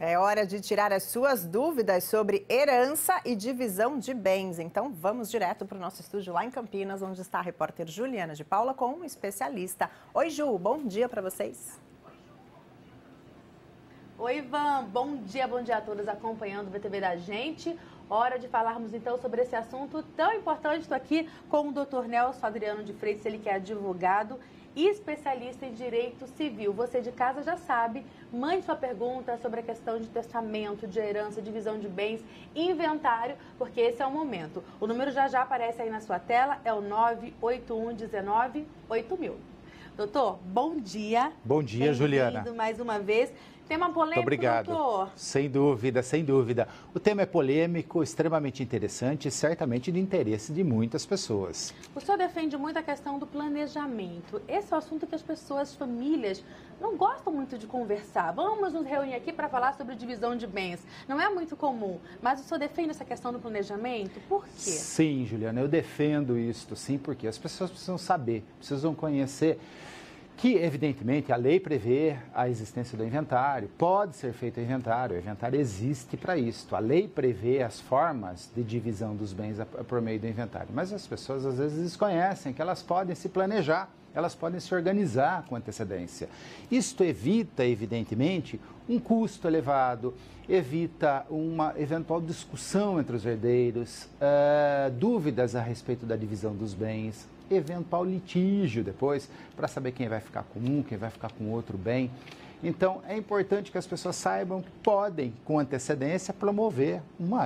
É hora de tirar as suas dúvidas sobre herança e divisão de bens. Então, vamos direto para o nosso estúdio lá em Campinas, onde está a repórter Juliana de Paula com um especialista. Oi, Ju, bom dia para vocês. Oi, Ivan, bom dia a todos acompanhando o VTV da gente. Hora de falarmos então sobre esse assunto tão importante. Estou aqui com o Dr. Nelson Adriano de Freitas, ele que é advogado e especialista em direito civil. Você de casa já sabe, mande sua pergunta sobre a questão de testamento, de herança, divisão de bens, inventário, porque esse é o momento. O número já aparece aí na sua tela, é o 981198000. Doutor, bom dia. Bom dia, Juliana. Mais uma vez. Tema polêmico, obrigado. Doutor? Sem dúvida, sem dúvida. O tema é polêmico, extremamente interessante e certamente de interesse de muitas pessoas. O senhor defende muito a questão do planejamento. Esse é o assunto que as pessoas, as famílias, não gostam muito de conversar. Vamos nos reunir aqui para falar sobre divisão de bens. Não é muito comum, mas o senhor defende essa questão do planejamento? Por quê? Sim, Juliana, eu defendo isto, sim, porque as pessoas precisam saber, precisam conhecer que, evidentemente, a lei prevê a existência do inventário, pode ser feito o inventário existe para isto. A lei prevê as formas de divisão dos bens por meio do inventário, mas as pessoas às vezes desconhecem que elas podem se planejar, elas podem se organizar com antecedência. Isto evita, evidentemente, um custo elevado, evita uma eventual discussão entre os herdeiros, dúvidas a respeito da divisão dos bens, eventual litígio depois, para saber quem vai ficar com um, quem vai ficar com outro bem. Então, é importante que as pessoas saibam que podem, com antecedência, promover,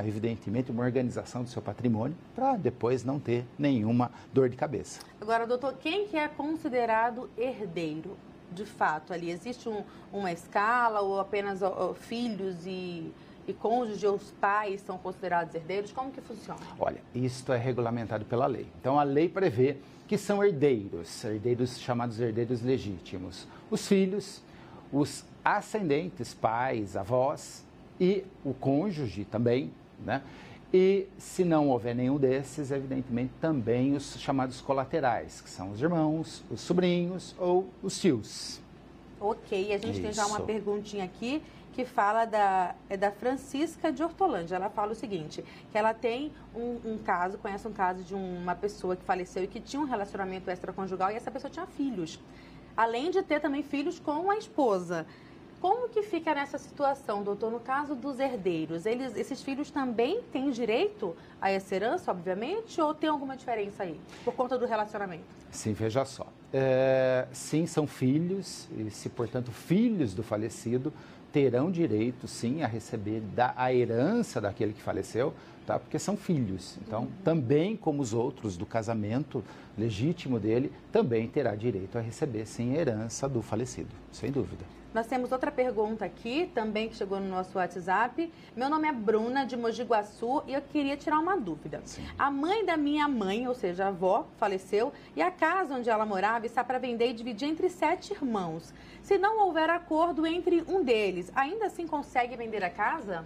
evidentemente, uma organização do seu patrimônio para depois não ter nenhuma dor de cabeça. Agora, doutor, quem que é considerado herdeiro? De fato, ali existe uma escala ou apenas filhos e cônjuges ou os pais são considerados herdeiros? Como que funciona? Olha, isto é regulamentado pela lei. Então, a lei prevê que são herdeiros chamados herdeiros legítimos. Os filhos, os ascendentes, pais, avós e o cônjuge também, né? E se não houver nenhum desses, evidentemente, também os chamados colaterais, que são os irmãos, os sobrinhos ou os tios. Ok, a gente tem já uma perguntinha aqui que fala da Francisca de Hortolândia. Ela fala o seguinte, que ela tem um caso, conhece um caso de uma pessoa que faleceu e que tinha um relacionamento extraconjugal e essa pessoa tinha filhos. Além de ter também filhos com a esposa. Como que fica nessa situação, doutor? No caso dos herdeiros, esses filhos também têm direito a essa herança, obviamente, ou tem alguma diferença aí, por conta do relacionamento? Sim, veja só. Sim, são filhos, e se, portanto, filhos do falecido terão direito, sim, a receber a herança daquele que faleceu, tá? Porque são filhos. Então, também como os outros do casamento legítimo dele, também terá direito a receber, sim, a herança do falecido, sem dúvida. Nós temos outra pergunta aqui, também que chegou no nosso WhatsApp. Meu nome é Bruna, de Mogi Guaçu, e eu queria tirar uma dúvida. Sim. A mãe da minha mãe, ou seja, a avó, faleceu, e a casa onde ela morava está para vender e dividir entre 7 irmãos. Se não houver acordo entre um deles, ainda assim consegue vender a casa?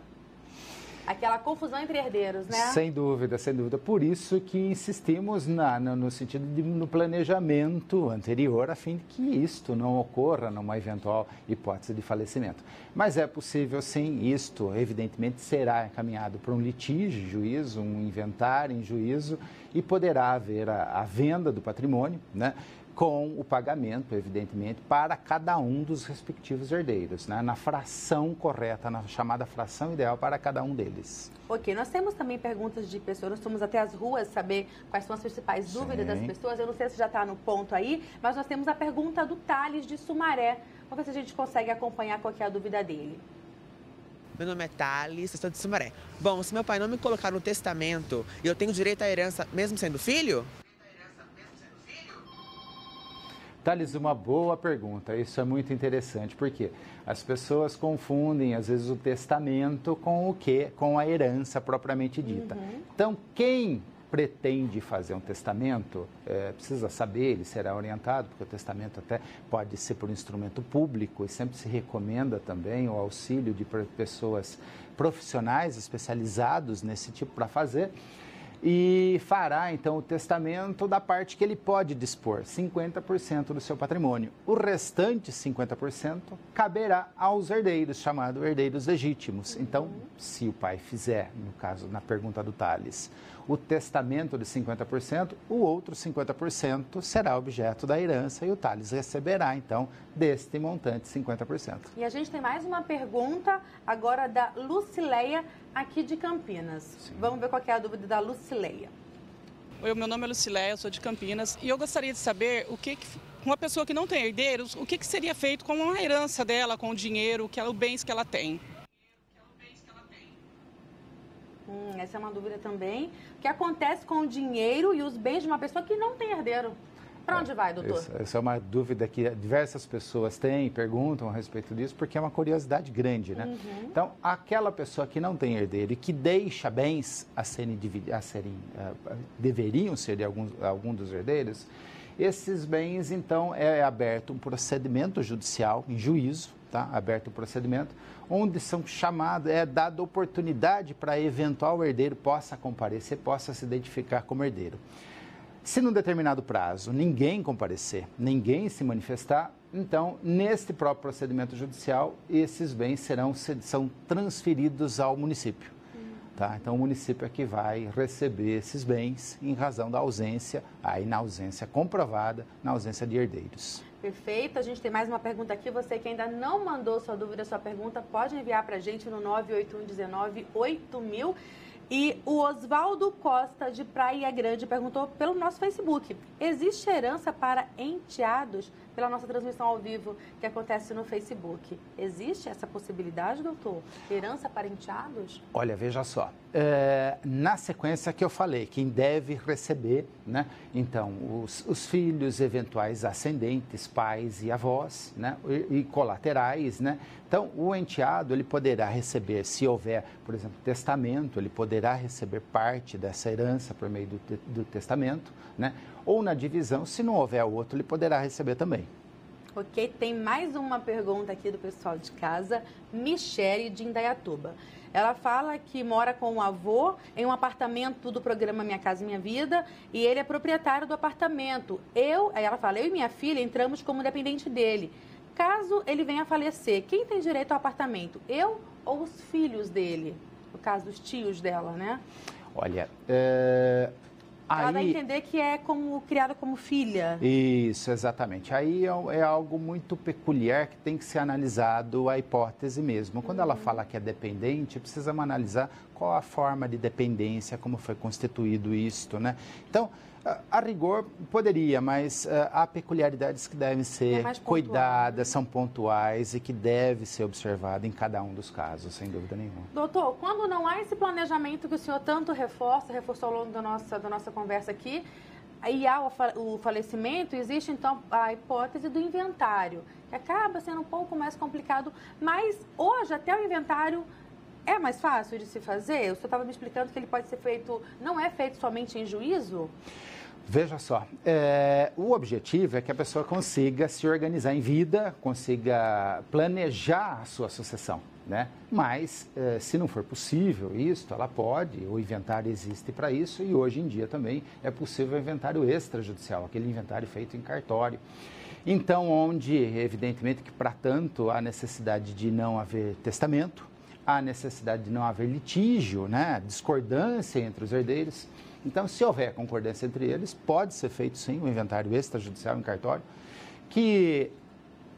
Aquela confusão entre herdeiros, né? Sem dúvida, sem dúvida. Por isso que insistimos no sentido no planejamento anterior, a fim de que isto não ocorra numa eventual hipótese de falecimento. Mas é possível, sim, isto evidentemente será encaminhado para um litígio, juízo, um inventário em juízo, e poderá haver a venda do patrimônio, né? Com o pagamento, evidentemente, para cada um dos respectivos herdeiros, né? Na fração correta, na chamada fração ideal para cada um deles. Ok, nós temos também perguntas de pessoas, nós fomos até as ruas saber quais são as principais dúvidas das pessoas. Eu não sei se já está no ponto aí, mas nós temos a pergunta do Thales de Sumaré. Vamos ver se a gente consegue acompanhar qual que é a dúvida dele. Meu nome é Thales, eu sou de Sumaré. Bom, se meu pai não me colocar no testamento, eu tenho direito à herança mesmo sendo filho? Thales, uma boa pergunta. Isso é muito interessante, porque as pessoas confundem, às vezes, o testamento com o quê? Com a herança propriamente dita. Então, quem pretende fazer um testamento, precisa saber, ele será orientado, porque o testamento até pode ser por instrumento público e sempre se recomenda também o auxílio de pessoas profissionais especializados nesse tipo para fazer. e fará, então, o testamento da parte que ele pode dispor, 50% do seu patrimônio. O restante 50% caberá aos herdeiros, chamados herdeiros legítimos. Então, se o pai fizer, no caso, na pergunta do Thales, o testamento de 50%, o outro 50% será objeto da herança e o Thales receberá, então, deste montante 50%. E a gente tem mais uma pergunta agora da Lucileia, aqui de Campinas. Sim. Vamos ver qual é a dúvida da Lucileia. Oi, meu nome é Lucileia, eu sou de Campinas e eu gostaria de saber uma pessoa que não tem herdeiros, o que seria feito com a herança dela, com o dinheiro, os bens que ela tem. Essa é uma dúvida também. O que acontece com o dinheiro e os bens de uma pessoa que não tem herdeiro? Para onde vai, doutor? Essa é uma dúvida que diversas pessoas têm e perguntam a respeito disso, porque é uma curiosidade grande, né? Então, aquela pessoa que não tem herdeiro e que deixa bens deveriam ser de algum dos herdeiros, esses bens, então, é aberto um procedimento judicial, em juízo, tá? Aberto um procedimento, onde são chamados, é dada oportunidade para eventual herdeiro possa comparecer, possa se identificar como herdeiro. Se num determinado prazo ninguém comparecer, ninguém se manifestar, então, neste próprio procedimento judicial, esses bens são transferidos ao município. Tá? Então, o município é que vai receber esses bens em razão da ausência, aí na ausência comprovada, na ausência de herdeiros. Perfeito. A gente tem mais uma pergunta aqui. Você que ainda não mandou sua dúvida, sua pergunta, pode enviar para a gente no 981198000. E o Oswaldo Costa, de Praia Grande, perguntou pelo nosso Facebook. Existe herança para enteados pela nossa transmissão ao vivo que acontece no Facebook? Existe essa possibilidade, doutor? Herança para enteados? Olha, veja só. Na sequência que eu falei, quem deve receber, né? Então, os filhos, eventuais ascendentes, pais e avós, né? E colaterais, né? Então, o enteado, ele poderá receber, se houver, por exemplo, testamento, ele poderá receber parte dessa herança por meio do testamento, né? Ou na divisão, se não houver outro, ele poderá receber também. Ok, tem mais uma pergunta aqui do pessoal de casa, Michele de Indaiatuba. Ela fala que mora com o avô em um apartamento do programa Minha Casa Minha Vida e ele é proprietário do apartamento. Aí ela fala, eu e minha filha entramos como dependente dele. Caso ele venha a falecer, quem tem direito ao apartamento? Eu ou os filhos dele? No caso, os tios dela, né? Olha, ela vai entender que é criada como filha. Isso, exatamente. Aí é algo muito peculiar que tem que ser analisado a hipótese mesmo. Quando ela fala que é dependente, precisamos analisar qual a forma de dependência, como foi constituído isto, né? Então, a rigor poderia, mas há peculiaridades que devem ser cuidadas, são pontuais e que deve ser observada em cada um dos casos, sem dúvida nenhuma. Doutor, quando não há esse planejamento que o senhor tanto reforçou ao longo da nossa conversa aqui, e há o falecimento, existe então a hipótese do inventário, que acaba sendo um pouco mais complicado, mas hoje até o inventário é mais fácil de se fazer? O senhor estava me explicando que ele pode ser feito, não é feito somente em juízo? Veja só, o objetivo é que a pessoa consiga se organizar em vida, consiga planejar a sua sucessão, né? Mas, se não for possível isso, ela pode, o inventário existe para isso e hoje em dia também é possível o inventário extrajudicial, aquele inventário feito em cartório. Então, onde, evidentemente, que para tanto há necessidade de não haver testamento, há necessidade de não haver litígio, né? Discordância entre os herdeiros. Então, se houver concordância entre eles, pode ser feito sim um inventário extrajudicial em cartório, que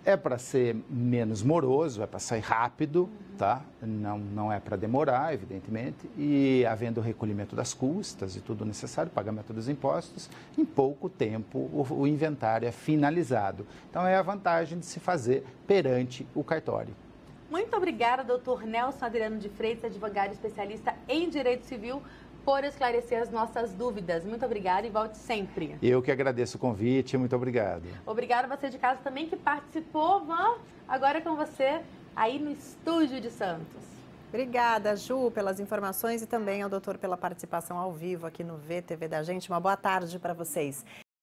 é para ser menos moroso, é para sair rápido, tá? Não é para demorar, evidentemente, e havendo o recolhimento das custas e tudo necessário, pagamento dos impostos, em pouco tempo o inventário é finalizado. Então, é a vantagem de se fazer perante o cartório. Muito obrigada, doutor Nelson Adriano de Freitas, advogado especialista em Direito Civil, por esclarecer as nossas dúvidas. Muito obrigada e volte sempre. Eu que agradeço o convite, muito obrigado. Obrigada a você de casa também que participou. Vamos agora com você aí no estúdio de Santos. Obrigada, Ju, pelas informações e também ao doutor pela participação ao vivo aqui no VTV da gente. Uma boa tarde para vocês.